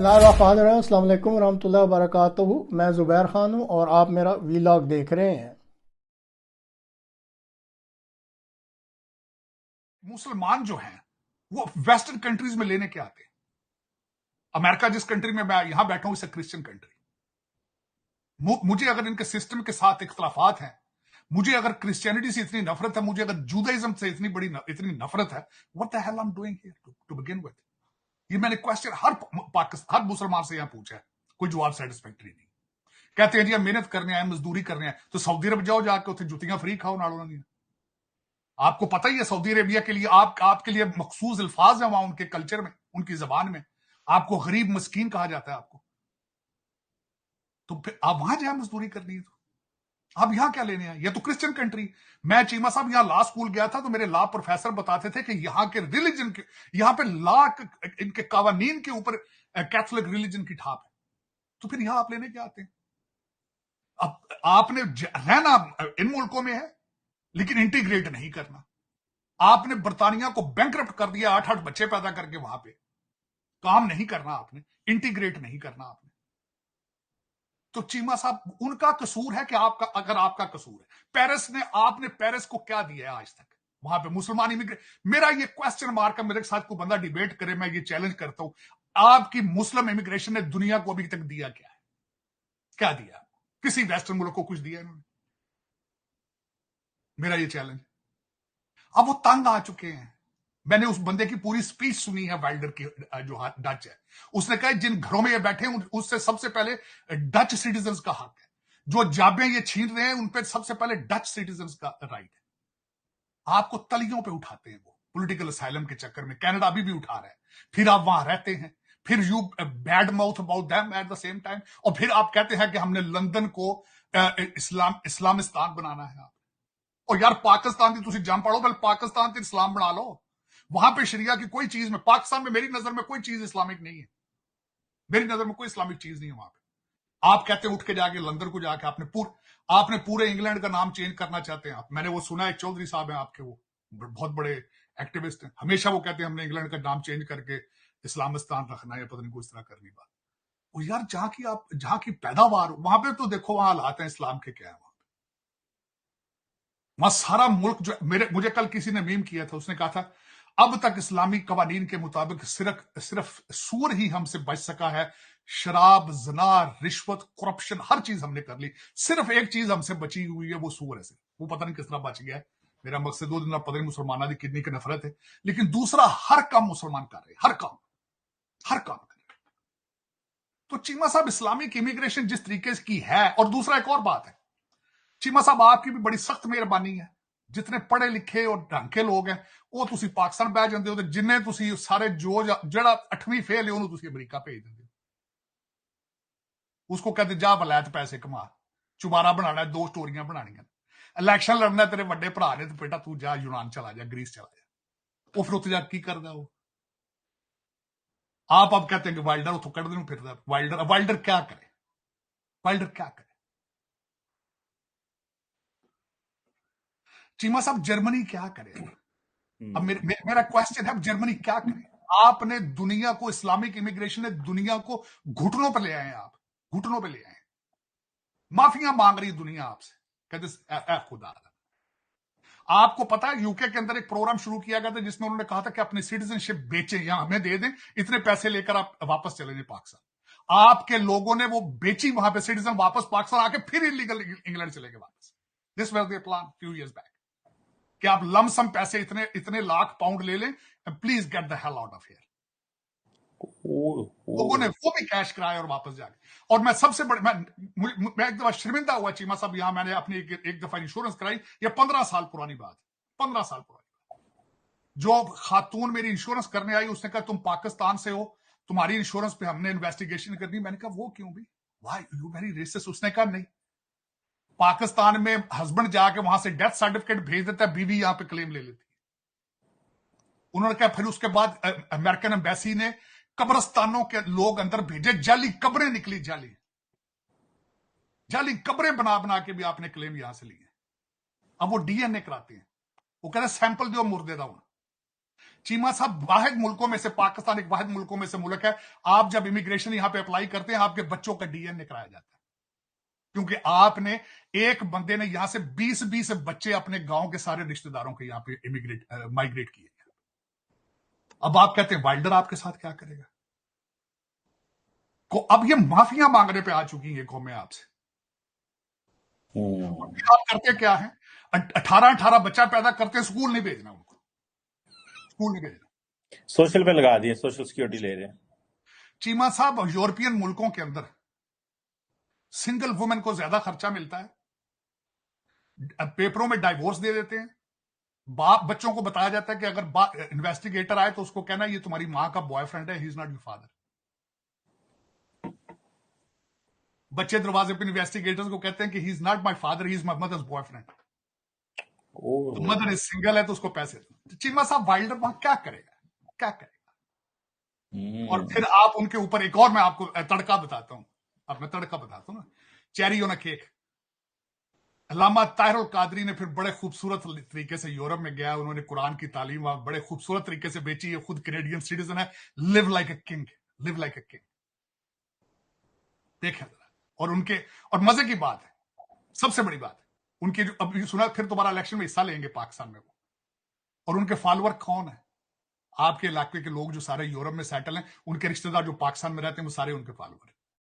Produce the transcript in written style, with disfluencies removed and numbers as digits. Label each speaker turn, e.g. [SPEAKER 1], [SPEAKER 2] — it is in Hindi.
[SPEAKER 1] बिस्मिल्लाहिर्रहमानिर्रहीम, अस्सलाम वालेकुम रहमतुल्लाहि व बरकातुहू। मैं ज़ुबैर ख़ान हूँ और आप मेरा वीलॉग देख रहे हैं।
[SPEAKER 2] मुसलमान जो हैं वो वेस्टर्न कंट्रीज में लेने के आते हैं। अमेरिका जिस कंट्री में मैं यहां बैठा हूं, इस क्रिश्चियन कंट्री। मुझे अगर इनके सिस्टम के साथ इख्तलाफात हैं, मुझे अगर क्रिश्चियनिटी से इतनी नफरत है, मुझे अगर जूदाइज्म से इतनी नफरत है, what the hell I am doing here to begin with. ये मैंने क्वेश्चन हर मुसलमान से यहां पूछा है, कोई जवाब सेटिस्फैक्टरी नहीं। कहते हैं जी हम मेहनत करने आए, मजदूरी करने आए, तो सऊदी अरब जाओ, जाके उसे जुतियां फ्री खाओ नालों नहीं। आपको पता ही है सऊदी अरेबिया के लिए आपके लिए मखसूस अल्फाज है वहां, उनके कल्चर में, उनकी जबान में आपको गरीब मस्कीन कहा जाता है आपको। तो फिर आप वहां जाए मजदूरी करनी है, तो आप यहां क्या लेने आए? ये तो क्रिश्चियन कंट्री। मैं चीमा साहब यहां लॉ स्कूल गया था, तो मेरे लॉ प्रोफेसर बताते थे कि यहाँ के रिलीजन के, यहाँ पे लॉ इनके कावानीन के ऊपर कैथोलिक रिलीजन की ठाप है। तो फिर यहां आप लेने क्या आते हैं? अब आपने रहना इन मुल्कों में है, लेकिन इंटीग्रेट नहीं करना। आपने बर्तानिया को बैंकरप्ट कर दिया, 8-8 बच्चे पैदा करके। वहां पे काम नहीं करना आपने, इंटीग्रेट नहीं करना आपने। तो चीमा साहब उनका कसूर है कि आपका, अगर आपका कसूर है, पेरिस ने, आपने पेरिस को क्या दिया है आज तक? वहां पे मुसलमान इमिग्रेट, मेरा ये क्वेश्चन मार्क है। मेरे साथ कोई बंदा डिबेट करे, मैं ये चैलेंज करता हूं, आपकी मुस्लिम इमिग्रेशन ने दुनिया को अभी तक दिया क्या है? क्या दिया? किसी वेस्टर्न मुल्क को कुछ दिया इन्होंने? मेरा ये चैलेंज। अब वो तंग आ चुके हैं। मैंने उस बंदे की पूरी स्पीच सुनी है, वाइल्डर की, जो डच है। उसने कहा जिन घरों में ये बैठे हैं उससे सबसे पहले डच सिटीजन का हक है। जो जाबे ये छीन रहे हैं उन पे सबसे पहले डच सिटीजन का राइट है। आपको तलियों पे उठाते हैं वो पॉलिटिकल असाइलम के चक्कर में। कनाडा अभी भी उठा रहा है। फिर आप वहां रहते हैं, फिर you bad mouth about them at the same time, और फिर आप कहते हैं कि हमने लंदन को इस्लामिस्तान बनाना है। और यार पाकिस्तान की तुम जम पड़ो, पहले पाकिस्तान से इस्लाम बना लो। वहां पे शरिया की कोई चीज में, पाकिस्तान में मेरी नजर में कोई चीज इस्लामिक नहीं है। मेरी नजर में कोई इस्लामिक चीज नहीं है वहां पे। आप कहते हैं उठ के जाके लंदन को जाके आपने पूरे इंग्लैंड का नाम चेंज करना चाहते हैं आप। मैंने वो सुना है, चौधरी साहब हैं आपके, वो बहुत बड़े एक्टिविस्ट हैं। हमेशा वो कहते हैं हमने इंग्लैंड का नाम चेंज करके इस्लामिस्तान रखना है, पता नहीं कोई इस तरह करनी बात। और यार जहां की पैदावार, वहां पे तो देखो वहां हालात हैं इस्लाम के क्या है। वहां सारा मुल्क जो, मुझे कल किसी ने मीम किया था, उसने कहा था अब तक इस्लामी कवानीन के मुताबिक सिर्फ सिर्फ सूर ही हमसे बच सका है। शराब, जना, रिश्वत, करप्शन, हर चीज हमने कर ली, सिर्फ एक चीज हमसे बची हुई है, वो सूर है। सिर्फ वो पता नहीं किस तरह बच गया है। मेरा मकसद दो दिन पता नहीं मुसलमाना की कितनी की नफरत है, लेकिन दूसरा हर काम मुसलमान कर रहे हैं, हर काम कर रहे हैं। तो चीमा साहब इस्लामिक इमिग्रेशन जिस तरीके की है, और दूसरा एक और बात है, चीमा साहब आपकी भी बड़ी सख्त मेहरबानी है। जितने पढ़े लिखे और ढंग के लोग हैं वो तुसी पाकिस्तान बह जाते हो, जिन्हें तुसी सारे जो जड़ा 8वीं फेल है उन्होंने तुसी अमेरिका भेज देते हो। उसको कहते जा वलैत पैसे कमा, चुबारा बनाना, 2 स्टोरियां बनानियां, इलेक्शन लड़ना, तेरे बड़े भरा ने, तो बेटा तू जा यूनान चला जा, ग्रीस चला जा। वो फिर उत्थे जा की करदा वो? आप अब कहते हैं कि वाइल्डर उतो कढ़दे फिरदा। वाइल्डर वाइल्डर क्या करे? वाइल्डर क्या करे? चीमा साहब जर्मनी क्या करे? अब मेरा क्वेश्चन है, जर्मनी क्या करे? आपने दुनिया को, इस्लामिक इमिग्रेशन ने दुनिया को घुटनों पर ले आए हैं। आप घुटनों पर ले आए हैं। माफियां मांग रही दुनिया आपसे, कहते खुदा। आपको पता है यूके के अंदर एक प्रोग्राम शुरू किया गया था जिसमें उन्होंने कहा था कि अपनी सिटीजनशिप बेचे या हमें दे दें, इतने पैसे लेकर आप वापस चले जाए पाकिस्तान। आपके लोगों ने वो बेची वहां पे सिटीजन, वापस पाकिस्तान आके फिर इलीगल इंग्लैंड चले गए वापस। This was their plan few years back, कि आप लमसम पैसे इतने इतने लाख पाउंड ले लें, please get the hell out of here. लोगों ने वो भी कैश कराया और वापस जाके। और मैं सबसे बड़े, मैं एक दफा शर्मिंदा हुआ चीमा साहब, यहां मैंने अपनी एक दफा इंश्योरेंस कराई। ये 15 साल पुरानी बात है, 15 साल पुरानी। जो खातून मेरी इंश्योरेंस करने आई, उसने कहा तुम पाकिस्तान से हो, तुम्हारी इंश्योरेंस पे हमने इन्वेस्टिगेशन करनी। मैंने कहा वो क्यों भी, वाई यू वेरी रेसिस्ट? उसने कहा नहीं, पाकिस्तान में हस्बैंड जाके वहां से डेथ सर्टिफिकेट भेज देता है, बीवी यहां पे क्लेम ले लेती है। उन्होंने कहा फिर उसके बाद अमेरिकन एम्बेसी ने कब्रस्तानों के लोग अंदर भेजे, जाली कब्रें निकली, जाली जाली कब्रें बना बना के भी आपने क्लेम यहां से लिए। अब वो डीएनए कराते हैं, वो कहते हैं सैंपल दो मुर्दे का होना। चीमा साहब वाहिद मुल्कों में से, पाकिस्तान एक वाहिद मुल्कों में से मुल्क है, आप जब इमिग्रेशन यहां पे अप्लाई करते हैं आपके बच्चों का डीएनए कराया जाता है, क्योंकि आपने, एक बंदे ने यहां से 20-20 बच्चे अपने गांव के सारे रिश्तेदारों के यहां पे माइग्रेट किए। अब आप कहते हैं वाइल्डर आपके साथ क्या करेगा? अब ये माफिया मांगने पे आ चुकी है कौमें आपसे। आप करते क्या है? 18 बच्चा पैदा करते हैं, स्कूल नहीं भेजना उनको, स्कूल नहीं भेजना,
[SPEAKER 3] सोशल पे लगा दिए, सोशल सिक्योरिटी ले रहे हैं।
[SPEAKER 2] चीमा साहब, यूरोपियन मुल्कों के अंदर सिंगल वुमेन को ज्यादा खर्चा मिलता है, पेपरों में डाइवोर्स दे देते हैं, बाप बच्चों को बताया जाता है कि अगर इन्वेस्टिगेटर आए तो उसको कहना ये तुम्हारी मां का बॉयफ्रेंड है, he is not your father. बच्चे दरवाजे पे इन्वेस्टिगेटर्स को कहते हैं कि he is not my father, he is my mother's boyfriend. Mother is single है तो उसको पैसे दो। चीमा साहब, वाइल्डर वहां क्या करेगा, क्या करेगा? और फिर आप उनके ऊपर एक और मैं आपको तड़का बताता हूं, अब मैं तड़का बताता हूं ना, चेरी ऑन अ केक। अल्लामा ताहिरुल कादरी ने फिर बड़े खूबसूरत तरीके से यूरोप में गया, उन्होंने कुरान की तालीम बड़े खूबसूरत तरीके से बेची है, खुद कैनेडियन सिटीजन है, live like a king, live like a king. देखें जरा, और मजे की बात है, सबसे बड़ी बात है, उनके जो अब सुना फिर दोबारा इलेक्शन में हिस्सा लेंगे पाकिस्तान में वो, और उनके फॉलोअर कौन है? आपके इलाके के लोग जो सारे यूरोप में सेटल हैं, उनके रिश्तेदार जो पाकिस्तान में रहते हैं वो सारे उनके फॉलोअर हैं।